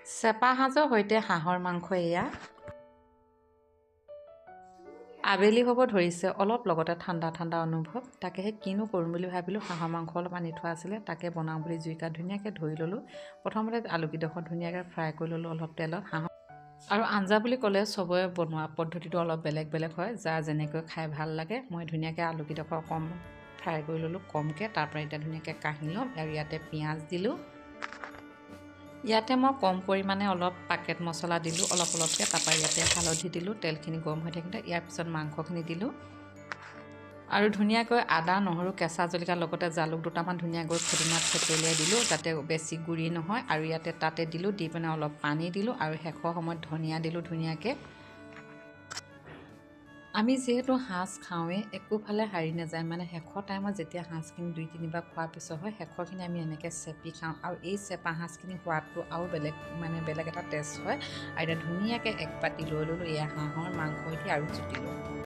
চেপা সাজৰ সৈতে হাঁহৰ মাংস এয়া আবেলি হ'ব ধৰিছে, অলপ লগতে ঠাণ্ডা ঠাণ্ডা অনুভৱ। তাকেহে কিনো কৰিম বুলি ভাবিলোঁ। হাঁহৰ মাংস অলপ আনি থোৱা আছিলে, তাকে বনাওঁ বুলি জুইকাত ধুনীয়াকৈ ধুই ল'লোঁ। প্ৰথমতে আলুকেইডোখৰ ধুনীয়াকৈ ফ্ৰাই কৰি ল'লোঁ অলপ তেলত। আৰু আঞ্জা বুলি ক'লে চবৰে বনোৱা পদ্ধতিটো অলপ বেলেগ বেলেগ হয়, যাৰ যেনেকৈ খাই ভাল লাগে। মই ধুনীয়াকৈ আলুকেইডোখৰ কম ফ্ৰাই কৰি ল'লোঁ কমকৈ। তাৰপৰা এতিয়া ধুনীয়াকৈ কাঢ়ি ল'ম আৰু ইয়াতে পিঁয়াজ দিলোঁ। ইয়াতে মই কম পৰিমাণে অলপ পেকেট মছলা দিলোঁ অলপকৈ। তাৰপৰা ইয়াতে হালধি দিলোঁ। তেলখিনি গৰম হৈ থাকোঁতে ইয়াৰ পিছত মাংসখিনি দিলোঁ আৰু ধুনীয়াকৈ আদা নহৰু কেঁচা জলকীয়াৰ লগতে জালুক দুটামান ধুনীয়াকৈ খুদিনাত থেতেলিয়াই দিলোঁ, যাতে বেছি গুৰি নহয়। আৰু ইয়াতে তাতে দিলোঁ, দি পিনে অলপ পানী দিলোঁ আৰু শেষৰ সময়ত ধনিয়া দিলোঁ ধুনীয়াকৈ। আমি যিহেতু সাজ খাওঁৱেই, একোফালে হাৰি নাযায়। মানে শেষৰ টাইমত যেতিয়া সাজখিনি 2-3বাৰ খোৱাৰ পিছত হয়, শেষৰখিনি আমি এনেকৈ চেপি খাওঁ। আৰু এই চেপা সাজখিনি সোৱাদটো আৰু বেলেগ এটা টেষ্ট হয়। আৰু এতিয়া ধুনীয়াকৈ এক বাতি লৈ ল'লোঁ এয়া হাঁহৰ মাংস দি আৰু জুতি ল'লোঁ।